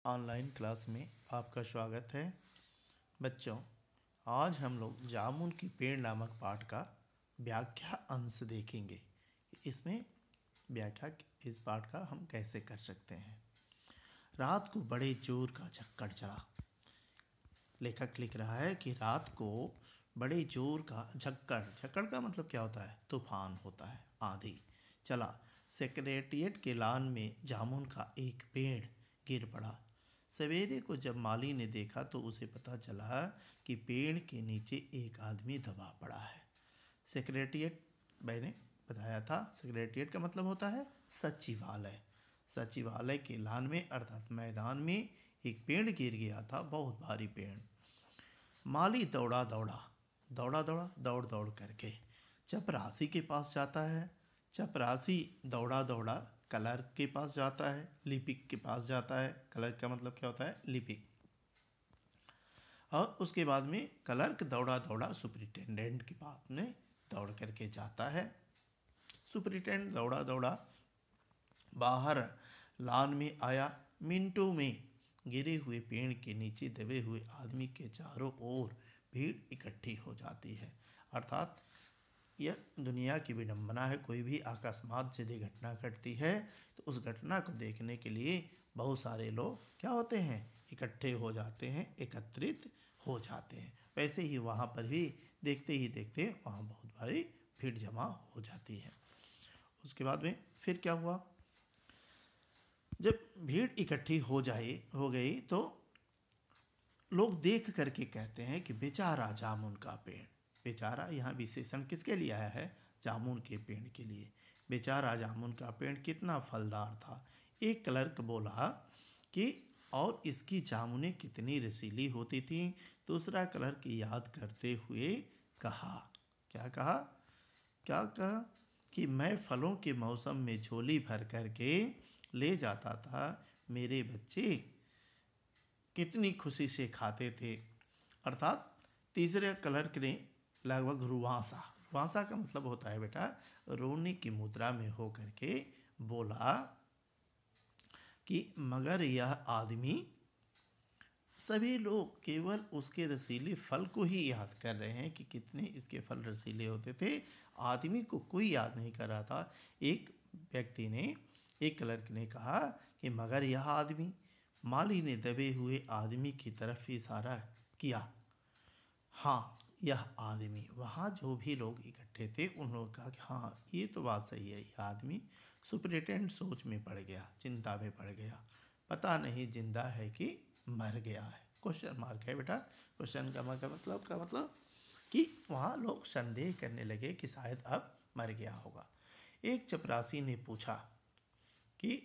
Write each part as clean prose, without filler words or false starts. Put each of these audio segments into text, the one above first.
Online class में आपका स्वागत है। बच्चों, आज हम लोग जामुन की पेड़ नामक पाठ का व्याख्या अंश देखेंगे। इसमें व्याख्या इस पाठ का हम कैसे कर सकते हैं। रात को बड़े जोर का झक्कड़ चला। लेखक लिख रहा है कि रात को बड़े जोर का झक्कड़ का मतलब क्या होता है? तूफान होता है, आंधी चला। सेक्रेटेरिएट के लॉन में जामुन का एक पेड़ गिर पड़ा। सवेरे को जब माली ने देखा तो उसे पता चला कि पेड़ के नीचे एक आदमी दबा पड़ा है। सेक्रेटेरिएट मैंने बताया था, सेक्रेटेरिएट का मतलब होता है सचिवालय। सचिवालय के लॉन में अर्थात मैदान में एक पेड़ गिर गया था, बहुत भारी पेड़। माली दौड़ दौड़ करके चपरासी के पास जाता है। चपरासी दौड़ा क्लर्क के पास जाता है, लिपिक के पास जाता है। क्लर्क का मतलब क्या होता है? लिपिक। और उसके बाद में क्लर्क दौड़ा सुपरिटेंडेंट के पास में दौड़ करके जाता है। सुपरिटेंडेंट दौड़ा बाहर लॉन में आया। मिनटों में गिरे हुए पेड़ के नीचे दबे हुए आदमी के चारों ओर भीड़ इकट्ठी हो जाती है। अर्थात यह दुनिया की विडंबना है। कोई भी अकस्मात यदि घटना घटती है तो उस घटना को देखने के लिए बहुत सारे लोग क्या होते हैं? इकट्ठे हो जाते हैं, एकत्रित हो जाते हैं। वैसे ही वहाँ पर भी देखते ही देखते वहाँ बहुत भारी भीड़ जमा हो जाती है। उसके बाद में फिर क्या हुआ? जब भीड़ इकट्ठी हो गई तो लोग देख करके कहते हैं कि बेचारा जामुन का पेड़। बेचारा यहाँ विशेषण किसके लिए आया है? जामुन के पेड़ के लिए। बेचारा जामुन का पेड़ कितना फलदार था। एक क्लर्क बोला कि और इसकी जामुनें कितनी रसीली होती थीं। दूसरा क्लर्क याद करते हुए कहा, क्या कहा कि मैं फलों के मौसम में झोली भर करके ले जाता था। मेरे बच्चे कितनी खुशी से खाते थे। अर्थात तीसरे क्लर्क ने लगभग रुवासा का मतलब होता है बेटा रोने की मुद्रा में हो करके बोला कि मगर यह आदमी, सभी लोग केवल उसके रसीले फल को ही याद कर रहे हैं कि कितने इसके फल रसीले होते थे। आदमी को कोई याद नहीं कर रहा था। एक क्लर्क ने कहा कि मगर यह आदमी। माली ने दबे हुए आदमी की तरफ इशारा किया। हाँ, यह आदमी। वहाँ जो भी लोग इकट्ठे थे उन लोगों ने कहा कि हाँ, ये तो बात सही है, यह आदमी। सुपरिटेंडेंट सोच में पड़ गया, चिंता में पड़ गया। पता नहीं जिंदा है कि मर गया है। क्वेश्चन मार्क है बेटा। क्वेश्चन का मतलब कि वहाँ लोग संदेह करने लगे कि शायद अब मर गया होगा। एक चपरासी ने पूछा कि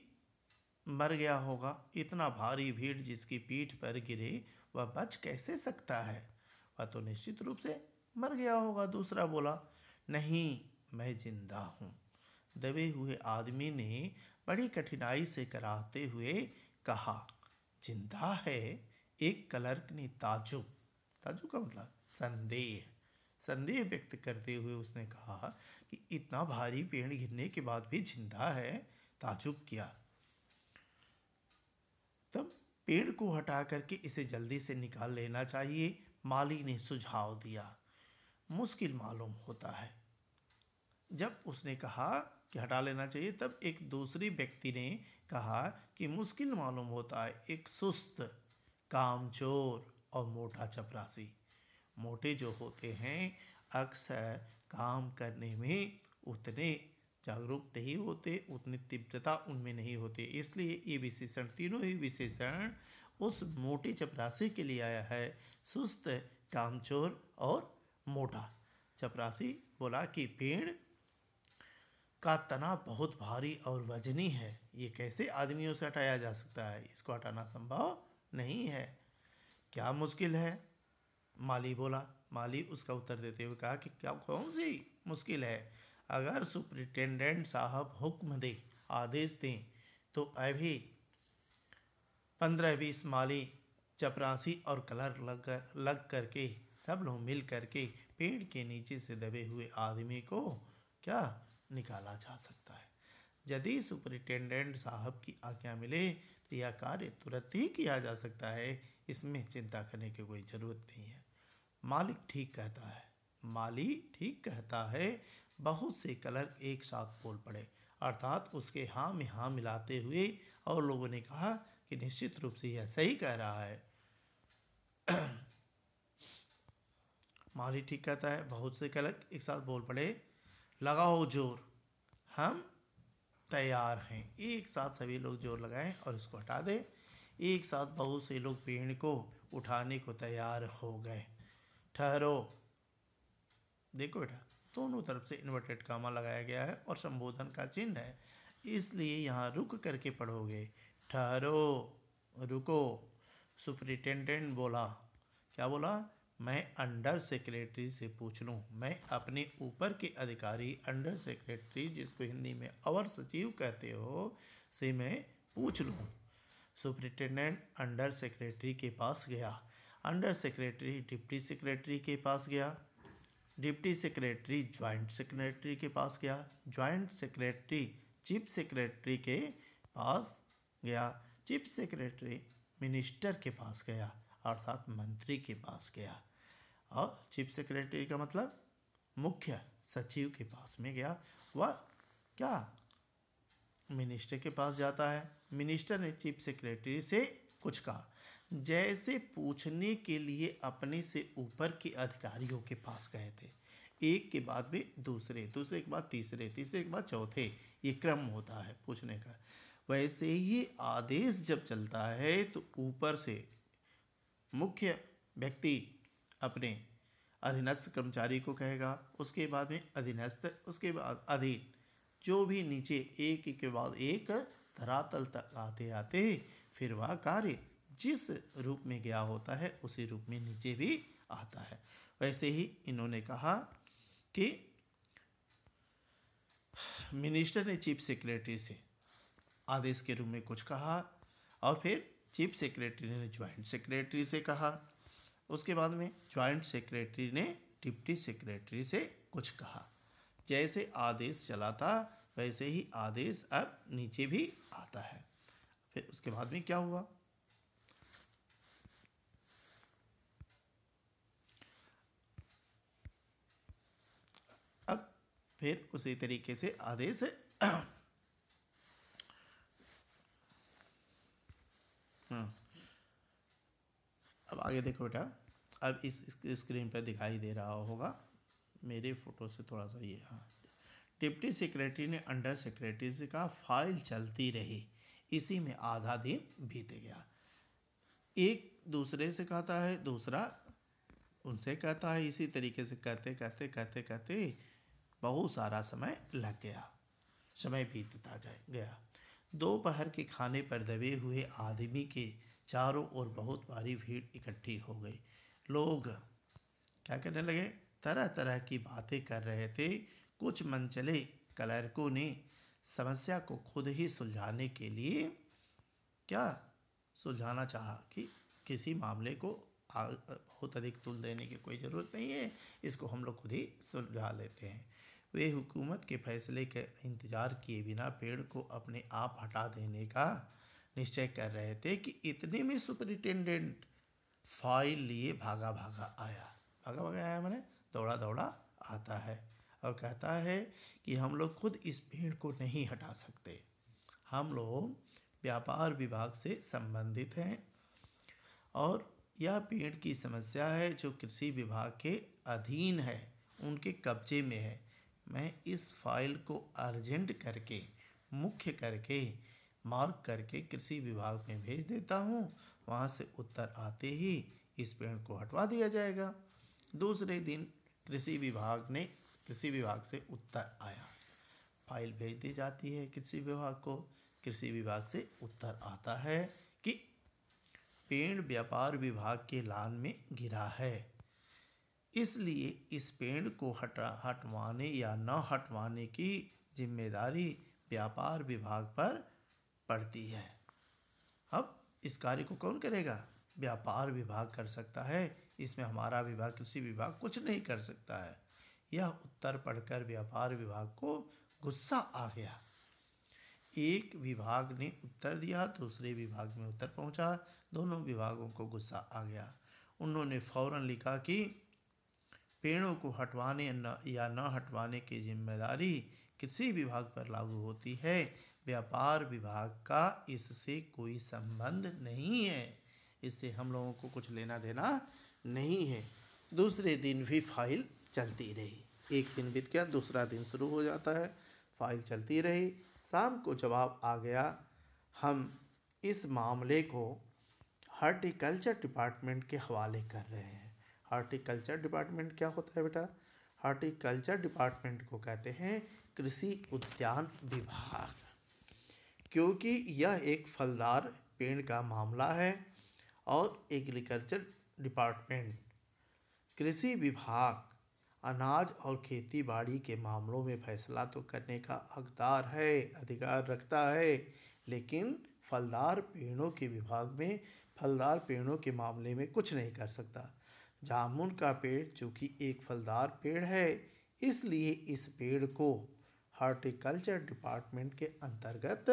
मर गया होगा? इतना भारी भीड़ जिसकी पीठ पर गिरे वह बच कैसे सकता है? वह तो निश्चित रूप से मर गया होगा। दूसरा बोला, नहीं, मैं जिंदा हूँ। दबे हुए आदमी ने बड़ी कठिनाई से कराहते हुए कहा, जिंदा है? एक क्लर्क ने ताजुब का मतलब संदेह व्यक्त करते हुए उसने कहा कि इतना भारी पेड़ गिरने के बाद भी जिंदा है। ताजुब किया। तब पेड़ को हटा करके इसे जल्दी से निकाल लेना चाहिए। माली ने सुझाव दिया। मुश्किल मालूम होता है। जब उसने कहा कि हटा लेना चाहिए तब एक दूसरी व्यक्ति ने कहा कि मुश्किल मालूम होता है। एक सुस्त, कामचोर और मोटा चपरासी। मोटे जो होते हैं अक्सर काम करने में उतने जागरूक नहीं होते, उतनी तीव्रता उनमें नहीं होती। इसलिए ये विशेषण, तीनों ही विशेषण उस मोटे चपरासी के लिए आया है। सुस्त, कामचोर और मोटा। चपरासी बोला कि पेड़ का तना बहुत भारी और वजनी है। ये कैसे आदमियों से हटाया जा सकता है? इसको हटाना संभव नहीं है। क्या मुश्किल है? माली बोला। माली उसका उत्तर देते हुए कहा कि क्या, कौन सी मुश्किल है? अगर सुपरिटेंडेंट साहब हुक्म दे, आदेश दें तो अभी 15-20 माली, चपरासी और क्लर्क लग करके सब लोग मिल करके पेड़ के नीचे से दबे हुए आदमी को क्या निकाला जा सकता है। यदि सुपरिटेंडेंट साहब की आज्ञा मिले तो यह कार्य तुरंत ही किया जा सकता है, इसमें चिंता करने की कोई ज़रूरत नहीं है। मालिक ठीक कहता है, माली ठीक कहता है। बहुत से क्लर्क एक साथ बोल पड़े, अर्थात उसके हाँ में हाँ मिलाते हुए, और लोगों ने कहा कि निश्चित रूप से यह सही कह रहा है। माली ठीक कहता है, बहुत से क्लर्क एक साथ बोल पड़े, लगाओ जोर, हम तैयार हैं। एक साथ सभी लोग जोर लगाएं और इसको हटा दें। एक साथ बहुत से लोग पेड़ को उठाने को तैयार हो गए। ठहरो, देखो बेटा, दोनों तरफ से इन्वर्टेड कामा लगाया गया है और संबोधन का चिन्ह है, इसलिए यहाँ रुक करके पढ़ोगे। ठहरो, रुको। सुपरिटेंडेंट बोला, क्या बोला? मैं अंडर सेक्रेटरी से पूछ लूँ, मैं अपने ऊपर के अधिकारी अंडर सेक्रेटरी, जिसको हिंदी में अवर सचिव कहते हो, से मैं पूछ लूँ। सुपरिटेंडेंट अंडर सेक्रेटरी के पास गया। अंडर सेक्रेटरी डिप्टी सेक्रेटरी के पास गया। डिप्टी सेक्रेटरी जॉइंट सेक्रेटरी के पास गया। जॉइंट सेक्रेटरी चीफ सेक्रेटरी के पास गया। चीफ सेक्रेटरी मिनिस्टर के पास गया, अर्थात मंत्री के पास गया। और चीफ सेक्रेटरी का मतलब मुख्य सचिव के पास में गया। वह क्या मिनिस्टर के पास जाता है। मिनिस्टर ने चीफ सेक्रेटरी से कुछ कहा, जैसे पूछने के लिए अपने से ऊपर के अधिकारियों के पास गए थे। एक के बाद में दूसरे, दूसरे के बाद तीसरे, तीसरे के बाद चौथे, ये क्रम होता है पूछने का। वैसे ही आदेश जब चलता है तो ऊपर से मुख्य व्यक्ति अपने अधीनस्थ कर्मचारी को कहेगा, उसके बाद में अधीनस्थ, उसके बाद अधीन, जो भी नीचे एक के बाद एक धरातल तक आते आते फिर वह कार्य जिस रूप में गया होता है उसी रूप में नीचे भी आता है। वैसे ही इन्होंने कहा कि मिनिस्टर ने चीफ सेक्रेटरी से आदेश के रूप में कुछ कहा, और फिर चीफ सेक्रेटरी ने जॉइंट सेक्रेटरी से कहा। उसके बाद में जॉइंट सेक्रेटरी ने डिप्टी सेक्रेटरी से कुछ कहा। जैसे आदेश चला था वैसे ही आदेश अब नीचे भी आता है। फिर उसके बाद में क्या हुआ? अब फिर उसी तरीके से आदेश अब आगे देखो बेटा, अब इस स्क्रीन पर दिखाई दे रहा होगा, मेरे फोटो से थोड़ा सा ये, हाँ। डिप्टी सेक्रेटरी ने अंडर सेक्रेटरी से कहा, फाइल चलती रही, इसी में आधा दिन बीत गया। एक दूसरे से कहता है, दूसरा उनसे कहता है, इसी तरीके से करते करते करते करते बहुत सारा समय लग गया, समय बीतता गया। दोपहर के खाने पर दबे हुए आदमी के चारों ओर बहुत भारी भीड़ इकट्ठी हो गई। लोग क्या करने लगे? तरह तरह की बातें कर रहे थे। कुछ मनचले क्लर्कों ने समस्या को खुद ही सुलझाने के लिए क्या सुलझाना चाहा कि किसी मामले को बहुत अधिक तुल देने की कोई ज़रूरत नहीं है, इसको हम लोग खुद ही सुलझा लेते हैं। वे हुकूमत के फैसले के इंतज़ार किए बिना पेड़ को अपने आप हटा देने का निश्चय कर रहे थे कि इतने में सुपरिटेंडेंट फाइल लिए भागा भागा आया मैंने दौड़ा दौड़ा आता है और कहता है कि हम लोग खुद इस पेड़ को नहीं हटा सकते, हम लोग व्यापार विभाग से संबंधित हैं और यह पेड़ की समस्या है जो कृषि विभाग के अधीन है, उनके कब्जे में है। मैं इस फाइल को अर्जेंट करके मुख्य करके मार्क करके कृषि विभाग में भेज देता हूँ, वहाँ से उत्तर आते ही इस पेड़ को हटवा दिया जाएगा। दूसरे दिन कृषि विभाग से उत्तर आया, फाइल भेज दी जाती है कृषि विभाग को। कृषि विभाग से उत्तर आता है कि पेड़ व्यापार विभाग के लान में गिरा है, इसलिए इस पेड़ को हटवाने या न हटवाने की जिम्मेदारी व्यापार विभाग पर पड़ती है। अब इस कार्य को कौन करेगा? व्यापार विभाग कर सकता है, इसमें हमारा विभाग कृषि विभाग कुछ नहीं कर सकता है। यह उत्तर पढ़कर व्यापार विभाग को गुस्सा आ गया। एक विभाग ने उत्तर दिया, दूसरे विभाग में उत्तर पहुंचा। दोनों विभागों को गुस्सा आ गया। उन्होंने फौरन लिखा कि पेड़ों को हटवाने या न हटवाने की जिम्मेदारी कृषि विभाग पर लागू होती है, व्यापार विभाग का इससे कोई संबंध नहीं है, इससे हम लोगों को कुछ लेना देना नहीं है। दूसरे दिन भी फाइल चलती रही। एक दिन बीत गया, दूसरा दिन शुरू हो जाता है, फाइल चलती रही। शाम को जवाब आ गया, हम इस मामले को हार्टिकल्चर डिपार्टमेंट के हवाले कर रहे हैं। हार्टिकल्चर डिपार्टमेंट क्या होता है बेटा? हार्टिकल्चर डिपार्टमेंट को कहते हैं कृषि उद्यान विभाग, क्योंकि यह एक फलदार पेड़ का मामला है और एग्रीकल्चर डिपार्टमेंट कृषि विभाग अनाज और खेती बाड़ी के मामलों में फैसला तो करने का हकदार है, अधिकार रखता है, लेकिन फलदार पेड़ों के विभाग में फलदार पेड़ों के मामले में कुछ नहीं कर सकता। जामुन का पेड़ चूँकि एक फलदार पेड़ है, इसलिए इस पेड़ को हार्टिकल्चर डिपार्टमेंट के अंतर्गत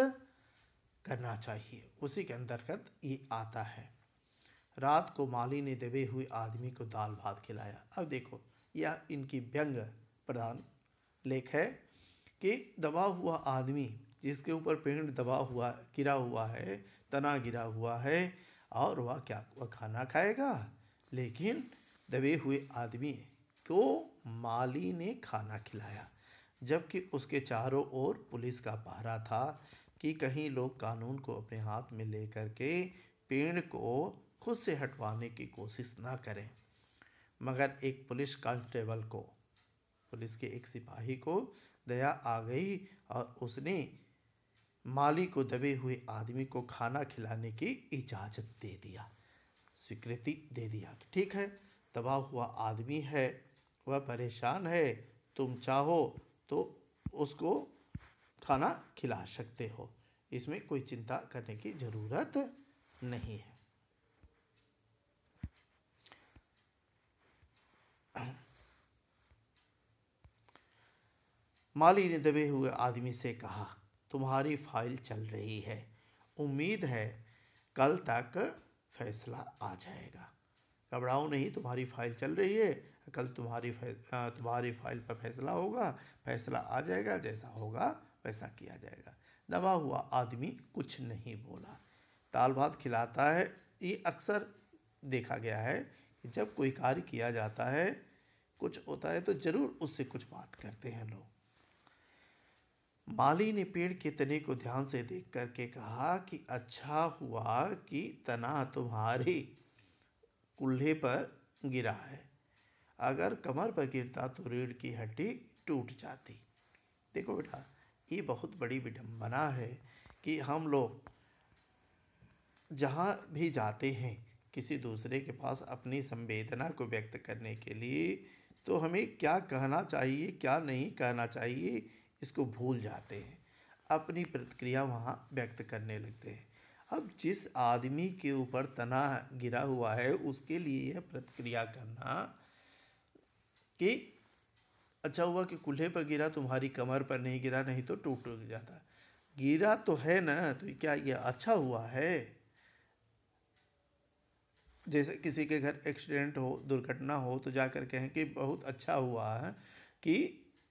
करना चाहिए, उसी के अंतर्गत ये आता है। रात को माली ने दबे हुए आदमी को दाल भात खिलाया। अब देखो, यह इनकी व्यंग प्रधान लेख है कि दबा हुआ आदमी जिसके ऊपर पेड़ दबा हुआ गिरा हुआ है, तना गिरा हुआ है, और वह खाना खाएगा, लेकिन दबे हुए आदमी को माली ने खाना खिलाया, जबकि उसके चारों ओर पुलिस का पहरा था कि कहीं लोग कानून को अपने हाथ में लेकर के पेड़ को खुद से हटवाने की कोशिश ना करें। मगर एक पुलिस कांस्टेबल को, पुलिस के एक सिपाही को दया आ गई और उसने माली को दबे हुए आदमी को खाना खिलाने की इजाज़त दे दिया, स्वीकृति दे दिया कि ठीक है, दबा हुआ आदमी है, वह परेशान है, तुम चाहो तो उसको खाना खिला सकते हो, इसमें कोई चिंता करने की ज़रूरत नहीं है। माली ने दबे हुए आदमी से कहा, तुम्हारी फाइल चल रही है, उम्मीद है कल तक फैसला आ जाएगा। घबराओ नहीं, तुम्हारी फाइल चल रही है, कल तुम्हारी फाइल पर फैसला होगा, फैसला आ जाएगा, जैसा होगा वैसा किया जाएगा। दबा हुआ आदमी कुछ नहीं बोला। दाल भात खिलाता है, ये अक्सर देखा गया है कि जब कोई कार्य किया जाता है, कुछ होता है तो ज़रूर उससे कुछ बात करते हैं लोग। माली ने पेड़ के तने को ध्यान से देख करके कहा कि अच्छा हुआ कि तना तुम्हारी कुल्हे पर गिरा है, अगर कमर पर गिरता तो रीढ़ की हड्डी टूट जाती। देखो बेटा, ये बहुत बड़ी विडंबना है कि हम लोग जहाँ भी जाते हैं किसी दूसरे के पास अपनी संवेदना को व्यक्त करने के लिए, तो हमें क्या कहना चाहिए क्या नहीं कहना चाहिए इसको भूल जाते हैं, अपनी प्रतिक्रिया वहाँ व्यक्त करने लगते हैं। अब जिस आदमी के ऊपर तना गिरा हुआ है उसके लिए यह प्रतिक्रिया करना कि अच्छा हुआ कि कुल्हे पर गिरा, तुम्हारी कमर पर नहीं गिरा, नहीं तो टूट जाता। गिरा तो है ना, तो क्या ये अच्छा हुआ है? जैसे किसी के घर एक्सीडेंट हो, दुर्घटना हो, तो जाकर कहें कि बहुत अच्छा हुआ है कि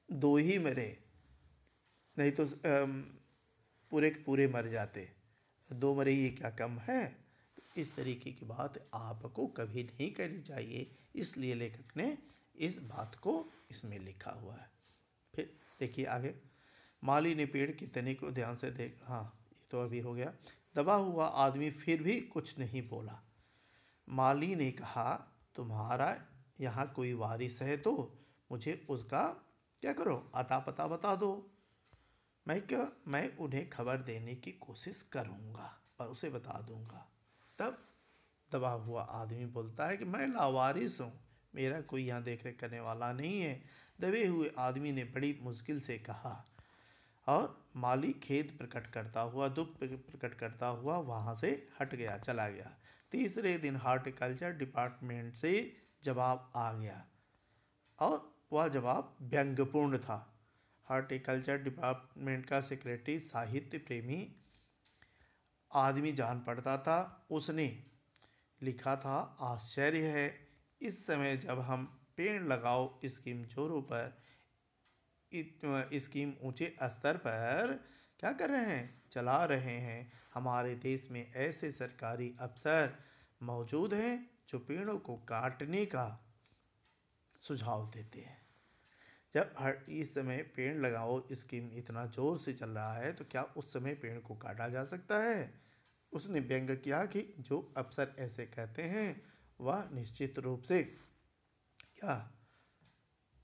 दो ही मरे, नहीं तो पूरे के पूरे मर जाते, दो मरे ही क्या कम है? तो इस तरीके की बात आपको कभी नहीं करनी चाहिए, इसलिए लेखक ने इस बात को इसमें लिखा हुआ है। फिर देखिए आगे, माली ने पेड़ के तने को ध्यान से देख, हाँ ये तो अभी हो गया। दबा हुआ आदमी फिर भी कुछ नहीं बोला। माली ने कहा, तुम्हारा यहाँ कोई वारिस है तो मुझे उसका क्या करो, अता पता बता दो, मैं उन्हें खबर देने की कोशिश करूँगा और उसे बता दूँगा। तब दबा हुआ आदमी बोलता है कि मैं लावारिस हूँ, मेरा कोई यहाँ देख रेख करने वाला नहीं है। दबे हुए आदमी ने बड़ी मुश्किल से कहा, और माली खेद प्रकट करता हुआ, दुख प्रकट करता हुआ वहाँ से हट गया, चला गया। तीसरे दिन हार्टिकल्चर डिपार्टमेंट से जवाब आ गया और वह जवाब व्यंग्यपूर्ण था। हॉर्टिकल्चर डिपार्टमेंट का सेक्रेटरी साहित्य प्रेमी आदमी जान पड़ता था। उसने लिखा था, आश्चर्य है इस समय जब हम पेड़ लगाओ स्कीम जोरों पर स्कीम ऊंचे स्तर पर क्या कर रहे हैं, चला रहे हैं। हमारे देश में ऐसे सरकारी अफसर मौजूद हैं जो पेड़ों को काटने का सुझाव देते हैं। जब इस समय पेड़ लगाओ स्कीम इतना जोर से चल रहा है तो क्या उस समय पेड़ को काटा जा सकता है? उसने व्यंग किया कि जो अफसर ऐसे कहते हैं वह निश्चित रूप से क्या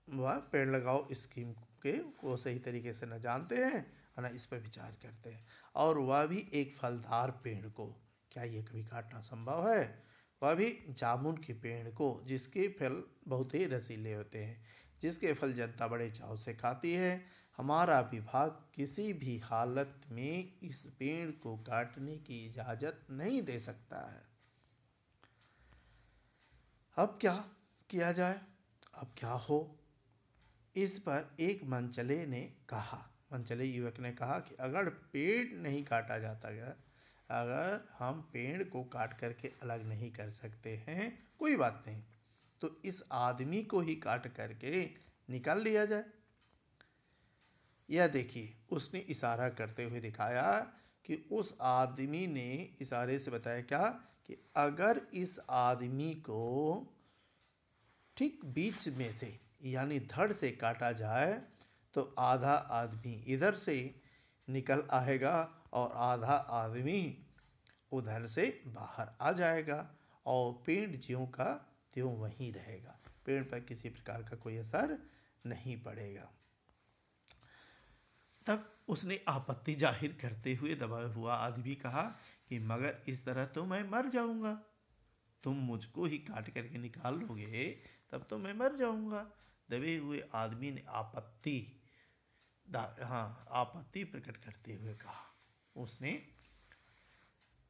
वह पेड़ लगाओ स्कीम के को सही तरीके से न जानते हैं और न इस पर विचार करते हैं, और वह भी एक फलदार पेड़ को। क्या ये कभी काटना संभव है? वह भी जामुन के पेड़ को, जिसके फल बहुत ही रसीले होते हैं, जिसके फल जनता बड़े चाव से खाती है। हमारा विभाग किसी भी हालत में इस पेड़ को काटने की इजाज़त नहीं दे सकता है। अब क्या किया जाए, अब क्या हो? इस पर एक मनचले युवक ने कहा कि अगर पेड़ नहीं काटा जाता गया, अगर हम पेड़ को काट करके अलग नहीं कर सकते हैं, कोई बात नहीं, तो इस आदमी को ही काट करके निकाल लिया जाए। यह देखिए, उसने इशारा करते हुए दिखाया कि उस आदमी ने इशारे से बताया क्या कि अगर इस आदमी को ठीक बीच में से यानी धड़ से काटा जाए तो आधा आदमी इधर से निकल आएगा और आधा आदमी उधर से बाहर आ जाएगा और पेड़ ज्यों का त्यों वहीं रहेगा। पेड़ पर किसी प्रकार का कोई असर नहीं पड़ेगा। तब उसने आपत्ति जाहिर करते हुए दबा हुआ आदमी कहा कि मगर इस तरह तो मैं मर जाऊंगा, तुम मुझको ही काट करके निकाल लोगे तब तो मैं मर जाऊंगा। दबे हुए आदमी ने आपत्ति प्रकट करते हुए कहा। उसने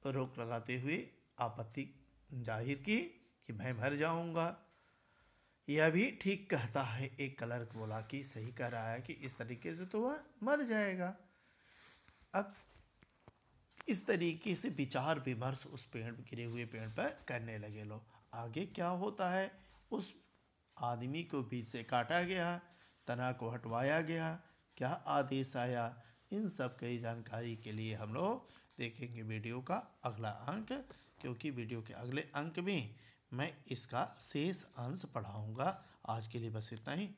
रोक लगाते हुए आपत्ति जाहिर की कि मैं मर जाऊंगा। यह भी ठीक कहता है, एक क्लर्क बोला कि सही कह रहा है कि इस तरीके से तो वह मर जाएगा। अब इस तरीके से विचार विमर्श उस गिरे हुए पेड़ पर करने लगे लोग। आगे क्या होता है, उस आदमी को बीच से काटा गया, तना को हटवाया गया, क्या आदेश आया, इन सब की जानकारी के लिए हम लोग देखेंगे वीडियो का अगला अंक, क्योंकि वीडियो के अगले अंक में मैं इसका शेष अंश पढ़ाऊंगा। आज के लिए बस इतना ही।